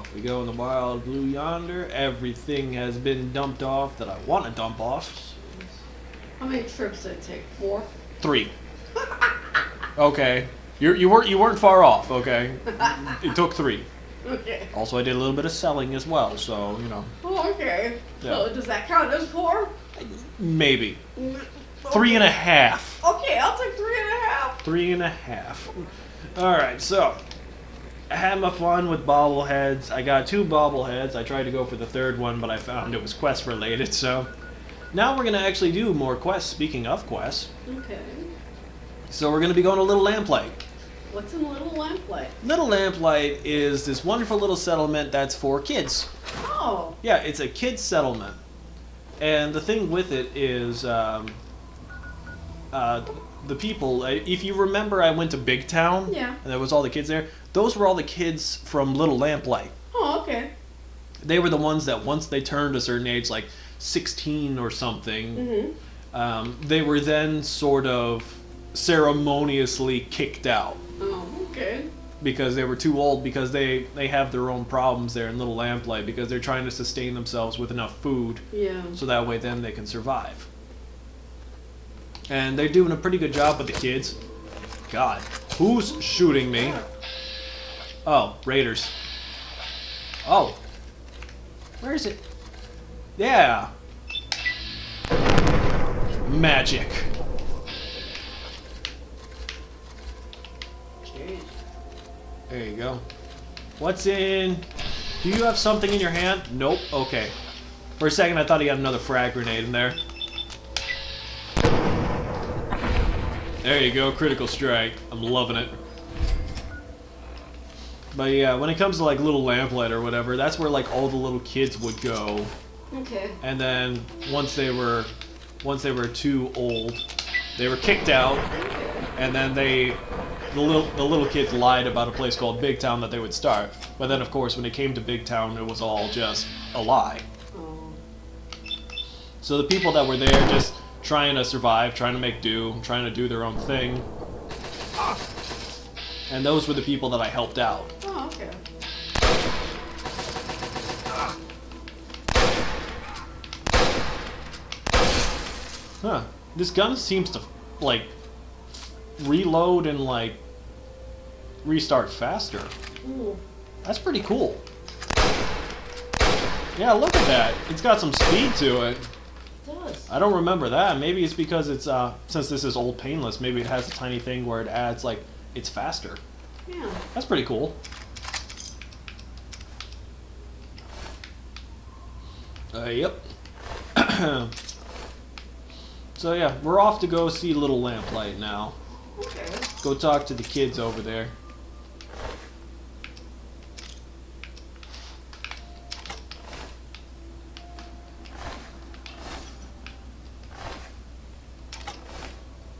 Off we go in the wild blue yonder. Everything has been dumped off that I want to dump off. How many trips did it take? 4? 3. Okay. You weren't far off, okay? It took 3. Okay. Also, I did a little bit of selling as well, so, you know. Oh, okay. Yeah. So does that count as 4? Maybe. Okay. 3.5. Okay, I'll take 3.5. 3.5. Alright, so I had my fun with bobbleheads. I got 2 bobbleheads. I tried to go for the third one, but I found it was quest related, so now we're going to actually do more quests, speaking of quests. Okay. So we're going to be going to Little Lamplight. What's in Little Lamplight? Little Lamplight is this wonderful little settlement that's for kids. Oh. Yeah, it's a kids settlement. And the thing with it is the people, if you remember I went to Big Town, Yeah. and there was all the kids there, those were all the kids from Little Lamplight. Oh, okay. They were the ones that once they turned a certain age, like 16 or something, they were then sort of ceremoniously kicked out. Oh, okay. Because they were too old, because they have their own problems there in Little Lamplight, because they're trying to sustain themselves with enough food, Yeah. so that way then they can survive. And they're doing a pretty good job with the kids. God, who's shooting me? Oh, raiders. Oh. Where is it? Yeah. Magic. Jeez. There you go. What's in... Do you have something in your hand? Nope. Okay. For a second I thought he had another frag grenade in there. There you go, critical strike. I'm loving it. But yeah, when it comes to like Little Lamplight or whatever, that's where like all the little kids would go. Okay. And then once they were too old, they were kicked out. And then the little kids lied about a place called Big Town that they would start. But then of course when it came to Big Town, it was all just a lie. Oh. So the people that were there just trying to survive, trying to make do, trying to do their own thing. And those were the people that I helped out. Oh, okay. Huh. This gun seems to, like, reload and, like, restart faster. Ooh. That's pretty cool. Yeah, look at that. It's got some speed to it. It does. I don't remember that. Maybe it's because it's, since this is old painless, maybe it has a tiny thing where it adds, like, it's faster. Yeah. That's pretty cool. Yep. So yeah, we're off to go see Little Lamplight now. Okay. Go talk to the kids over there.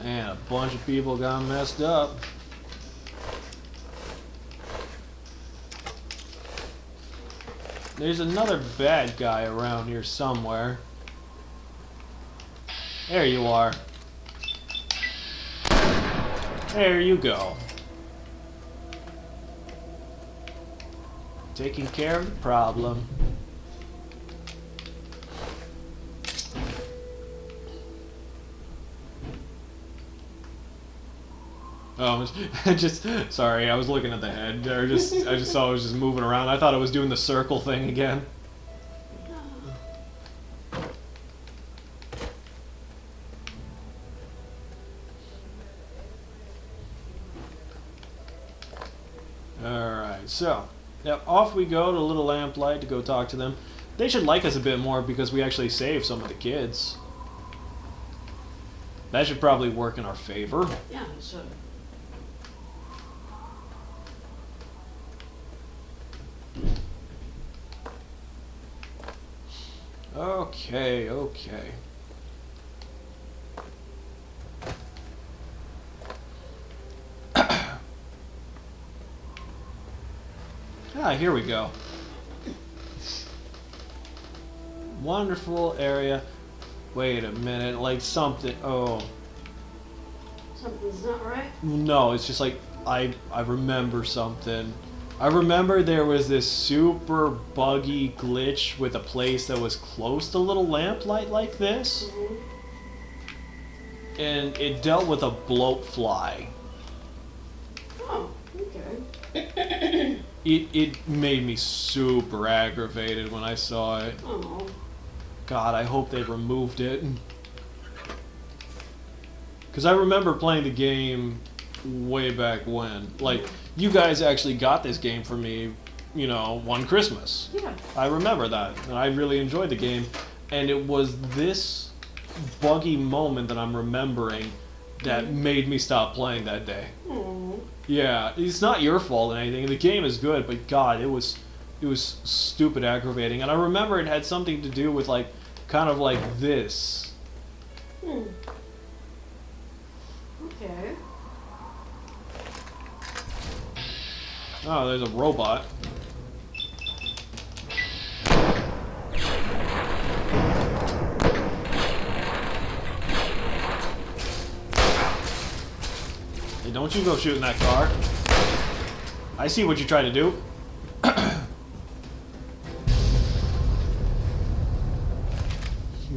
Man, a bunch of people got messed up. There's another bad guy around here somewhere. There you are. There you go. Taking care of the problem. Oh, just sorry. I was looking at the head. I just saw it was just moving around. I thought it was doing the circle thing again. Alright, so, yep, off we go to Little Lamplight to go talk to them. They should like us a bit more because we actually saved some of the kids. That should probably work in our favor. Yeah, it should. Okay, okay. Ah, here we go. Wonderful area. Wait a minute, like something. Oh. Something's not right? No, it's just like I remember something. I remember there was this super buggy glitch with a place that was close to little lamplight like this, Mhm. and it dealt with a bloatfly. Oh, okay. It made me super aggravated when I saw it. Oh. God, I hope they removed it. Because I remember playing the game way back when. Like, you guys actually got this game for me, you know, one Christmas. Yeah. I remember that. And I really enjoyed the game. And it was this buggy moment that I'm remembering that made me stop playing that day. Oh. Yeah, it's not your fault or anything. The game is good, but God, it was stupid aggravating. And I remember it had something to do with like kind of like this. Hmm. Okay. Oh, there's a robot. Hey, don't you go shooting that car. I see what you're trying to do.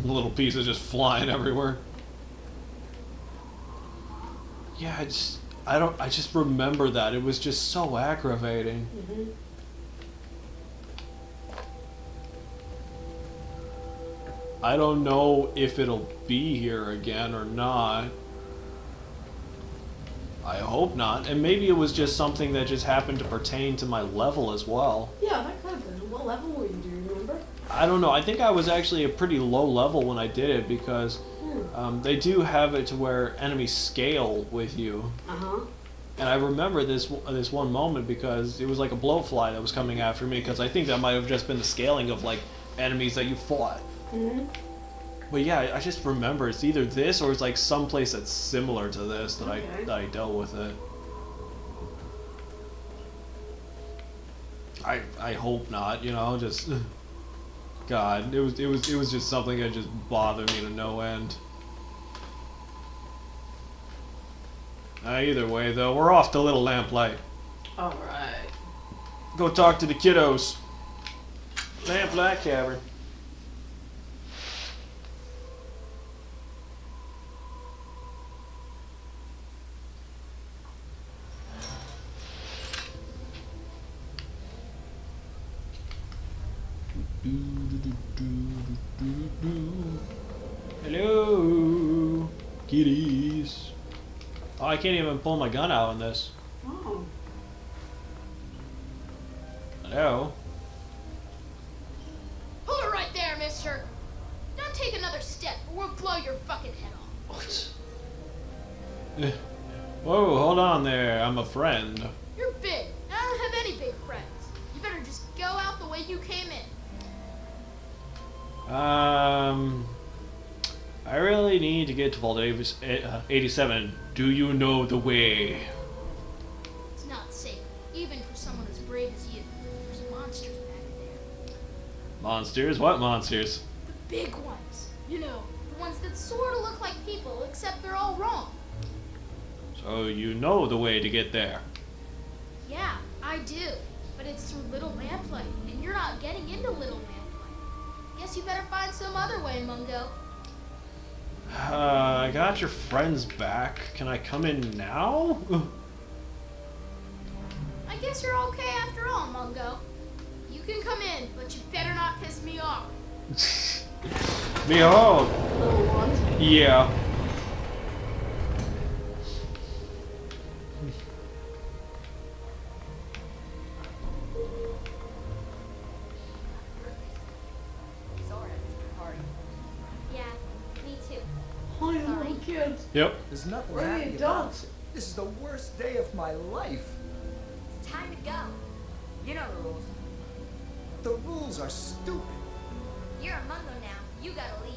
Little pieces just flying everywhere. Yeah, I just remember that. It was just so aggravating. Mhm. I don't know if it'll be here again or not. I hope not. And maybe it was just something that just happened to pertain to my level as well. Yeah, that could have been. What level were you? Do you remember? I don't know. I think I was actually a pretty low level when I did it because they do have it to where enemies scale with you. Uh huh. And I remember this one moment because it was like a blowfly that was coming after me because I think that might have just been the scaling of like enemies that you fought. Mhm. But yeah, I just remember it's either this or it's like someplace that's similar to this that Okay. I dealt with it. I hope not, you know, just God, it was just something that just bothered me to no end. Either way though, we're off to Little Lamplight. All right. Go talk to the kiddos. Lamplight Cavern. Hello, kitties. Oh, I can't even pull my gun out on this. Oh. Hello. Hold it right there, mister. Don't take another step or we'll blow your fucking head off. What? Whoa, hold on there. I'm a friend. You're big. I don't have any big friends. You better just go out the way you came in. I really need to get to Vault 87. Do you know the way? It's not safe, even for someone as brave as you. There's monsters back there. Monsters? What monsters? The big ones. You know, the ones that sort of look like people, except they're all wrong. So you know the way to get there. Yeah, I do. But it's through Little Lamplight, and you're not getting into Little Lamplight. Guess you better find some other way, Mungo. I got your friends back. Can I come in now? I guess you're okay after all, Mungo. You can come in, but you better not piss me off. Behold. Little ones. Yeah. Sorry, I missed your party. Yeah, me too. Hi, little kids. Yep. There's nothing Where are the happy about adults? it. This is the worst day of my life. It's time to go. You know the rules. The rules are stupid. You're a Mungo now. You gotta leave.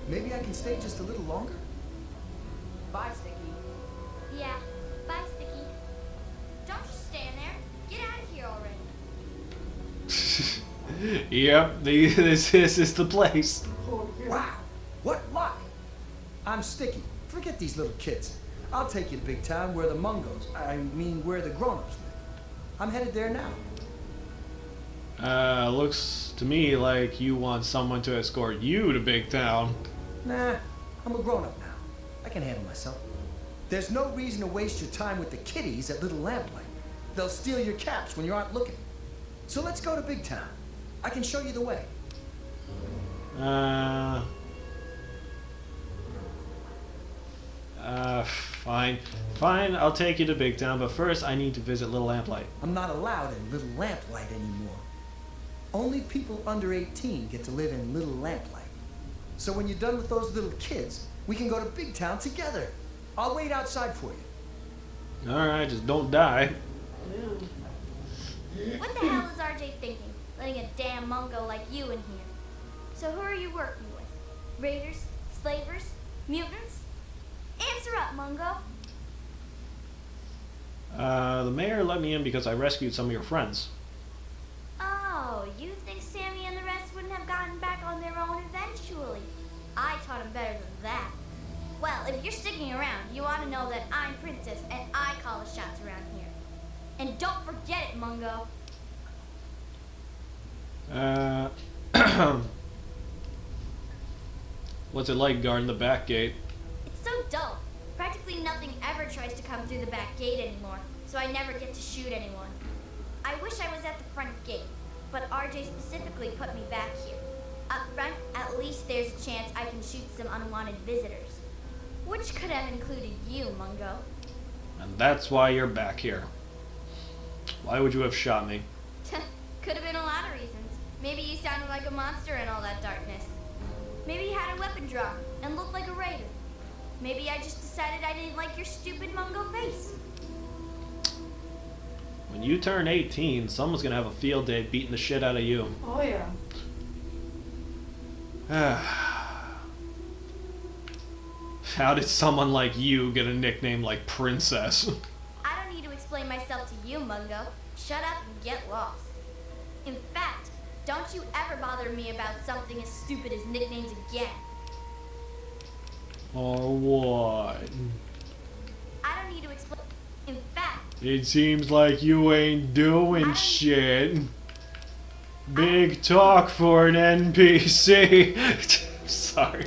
Maybe I can stay just a little longer? Bye, Sticky. Yeah, bye, Sticky. Don't just stand there. Get out of here already. Yep. This is the place. Poor kid. Wow, what luck! I'm Sticky. Forget these little kids. I'll take you to big town where the Mungos, I mean where the grown-ups live. I'm headed there now. Looks to me like you want someone to escort you to Big Town. Nah, I'm a grown-up now. I can handle myself. There's no reason to waste your time with the kiddies at Little Lamplight. They'll steal your caps when you aren't looking. So let's go to Big Town. I can show you the way. Fine. Fine, I'll take you to Big Town, but first I need to visit Little Lamplight. I'm not allowed in Little Lamplight anymore. Only people under 18 get to live in Little Lamplight. So when you're done with those little kids, we can go to Big Town together. I'll wait outside for you. Alright, just don't die. Yeah. What the hell is RJ thinking? Letting a damn Mungo like you in here. So who are you working with? Raiders? Slavers? Mutants? Answer up, Mungo. The mayor let me in because I rescued some of your friends. Oh, you think Sammy and the rest wouldn't have gotten back on their own eventually? I taught them better than that. Well, if you're sticking around, you ought to know that I'm Princess and I call the shots around here. And don't forget it, Mungo. What's it like guarding the back gate? It's so dull. Practically nothing ever tries to come through the back gate anymore, so I never get to shoot anyone. I wish I was at the front gate, but RJ specifically put me back here. Up front, at least there's a chance I can shoot some unwanted visitors. Which could have included you, Mungo. And that's why you're back here. Why would you have shot me? Could have been a lot of reasons. Maybe you sounded like a monster in all that darkness. Maybe you had a weapon drawn and looked like a raider. Maybe I just decided I didn't like your stupid Mungo face. When you turn 18, someone's gonna have a field day beating the shit out of you. Oh yeah. How did someone like you get a nickname like Princess? I don't need to explain myself to you, Mungo. Shut up and get lost. In fact, don't you ever bother me about something as stupid as nicknames again. Or what? I don't need to explain. In fact, It seems like you ain't doing shit. Big talk for an NPC. Sorry.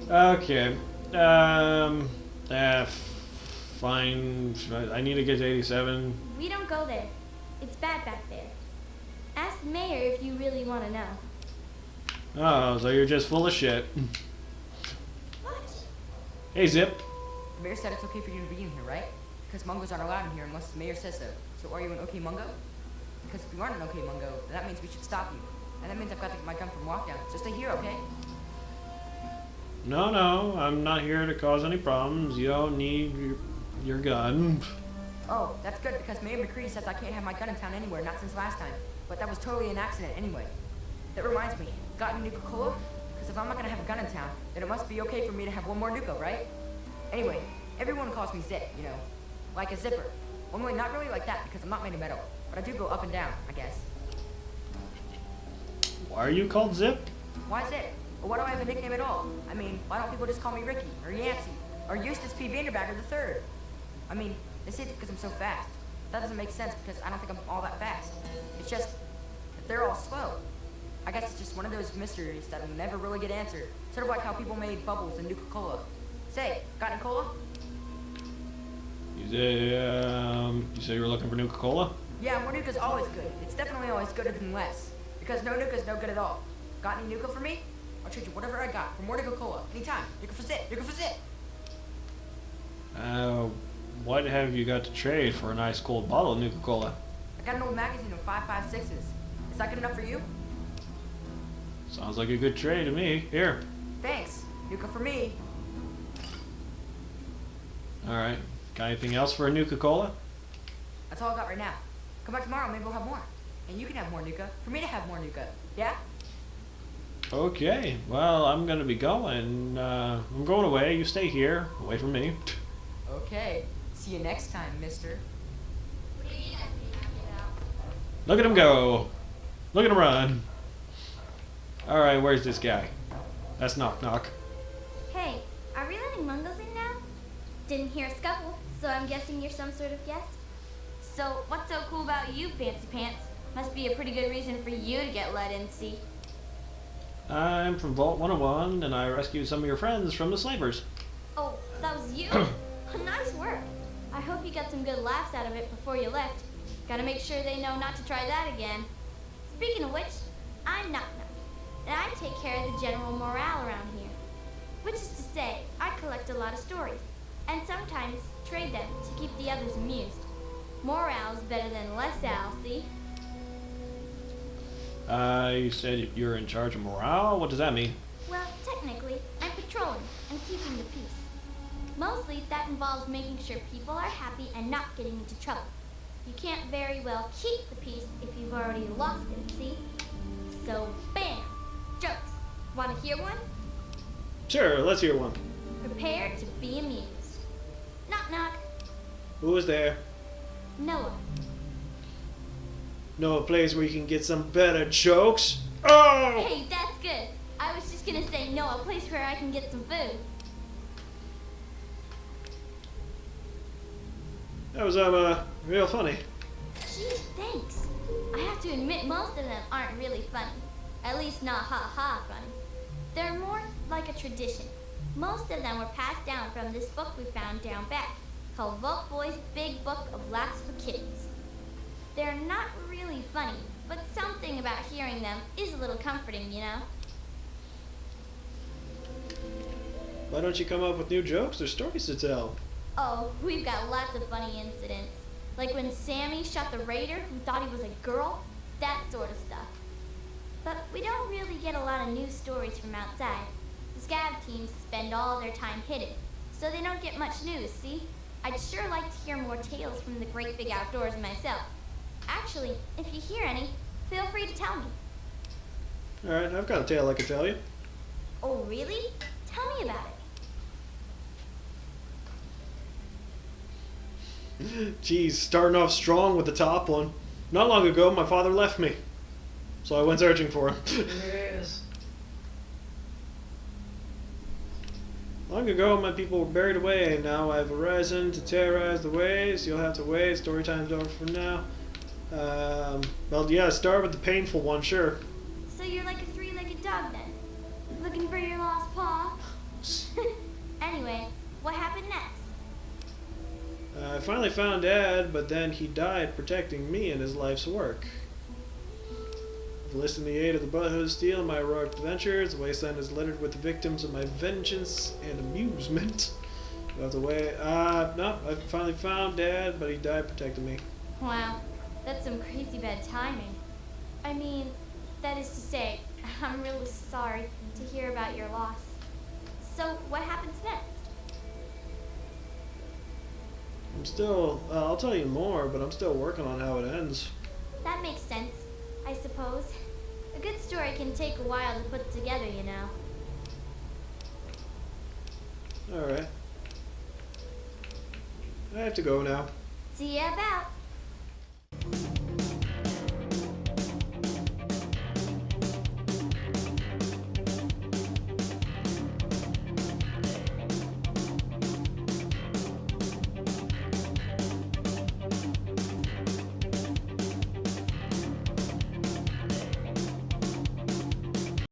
Okay. Fine. I need to get to 87. we don't go there. It's bad back there. Ask the mayor if you really want to know. Oh, so you're just full of shit. What? Hey, Zip. The mayor said it's okay for you to be in here, right? Because Mungos aren't allowed in here unless the mayor says so. So are you an okay Mungo? Because if you aren't an okay Mungo, then that means we should stop you. And that means I've got to get my gun from lockdown. So stay here, okay? No, I'm not here to cause any problems. You don't need your gun. Oh, that's good because Mayor McCready says I can't have my gun in town anywhere, not since last time. But that was totally an accident anyway. That reminds me, got any Nuka-Cola? Because if I'm not gonna have a gun in town, then it must be okay for me to have one more Nuka, right? Anyway, everyone calls me Zip, you know, like a zipper. Only not really like that because I'm not made of metal, but I do go up and down, I guess. Why are you called Zip? Why Zip? Or why do I have a nickname at all? I mean, why don't people just call me Ricky, or Yancey, or Eustace P. Vanderbagger III? I mean, they say it's because I'm so fast. That doesn't make sense because I don't think I'm all that fast. It's just that they're all slow. I guess it's just one of those mysteries that will never really get answered. Sort of like how people made bubbles in Nuka-Cola. Say, got any cola? You said you were looking for Nuka-Cola? Yeah, more Nuka's always good. It's definitely always gooder than less. Because no Nuka's no good at all. Got any Nuka for me? I'll trade you whatever I got for more Nuka-Cola. Anytime. Nuka for Zip. Nuka for Zip. What have you got to trade for a nice cold bottle of Nuka-Cola? I got an old magazine of 5.56s. Is that good enough for you? Sounds like a good trade to me. Here. Thanks. Nuka for me. Alright. Got anything else for a Nuka-Cola? That's all I got right now. Come back tomorrow, maybe we'll have more. And you can have more Nuka. For me to have more Nuka. Yeah? Okay. Well, I'm gonna be going. I'm going away. You stay here, away from me. Okay. See you next time, mister. Look at him go. Look at him run. Alright, where's this guy? That's Knock Knock. Hey, are we letting Mungos in now? Didn't hear a scuffle, so I'm guessing you're some sort of guest? So, what's so cool about you, Fancy Pants? Must be a pretty good reason for you to get let in, see? I'm from Vault 101, and I rescued some of your friends from the slavers. Oh, that was you? Nice work. I hope you got some good laughs out of it before you left. Gotta make sure they know not to try that again. Speaking of which, I'm Knock Knock, and I take care of the general morale around here. Which is to say, I collect a lot of stories, and sometimes trade them to keep the others amused. Morale's better than less Al, see? You said you're in charge of morale? What does that mean? Well, technically, I'm patrolling and keeping the peace. Mostly, that involves making sure people are happy and not getting into trouble. You can't very well keep the peace if you've already lost it, see? So, bam! Jokes. Want to hear one? Sure, let's hear one. Prepare to be amused. Knock knock. Who was there? Noah. Know a place where you can get some better jokes? Oh! Hey, that's good. I was just gonna say no, a place where I can get some food. That was real funny. Gee, thanks. I have to admit most of them aren't really funny. At least not ha-ha funny. They're more like a tradition. Most of them were passed down from this book we found down back, called Vault Boy's Big Book of Laughs for Kittens. They're not really funny, but something about hearing them is a little comforting, you know? Why don't you come up with new jokes or stories to tell? Oh, we've got lots of funny incidents. Like when Sammy shot the raider who thought he was a girl, that sort of stuff. But we don't really get a lot of news stories from outside. The scab teams spend all their time hidden, so they don't get much news, see? I'd sure like to hear more tales from the great big outdoors myself. Actually, if you hear any, feel free to tell me. Alright, I've got a tale I can tell you. Oh, really? Tell me about it. Geez, starting off strong with the top one. Not long ago, my father left me. So I went searching for him. Yes. Long ago, my people were buried away, and now I've arisen to terrorize the ways. You'll have to wait. Story time's over for now. Well, yeah, start with the painful one, sure. So you're like a three-legged dog then? Looking for your lost paw? Anyway, what happened next? I finally found Dad, but then he died protecting me in his life's work. I've enlisted the aid of the Brotherhood of Steel in my heroic adventures. The wasteland is littered with the victims of my vengeance and amusement. You'll have to wait. No, I finally found Dad, but he died protecting me. Wow, that's some crazy bad timing. I mean, that is to say, I'm really sorry to hear about your loss. So, what happens next? I'm still, I'll tell you more, but I'm still working on how it ends. That makes sense, I suppose. A good story can take a while to put together, you know. Alright. I have to go now. See ya about.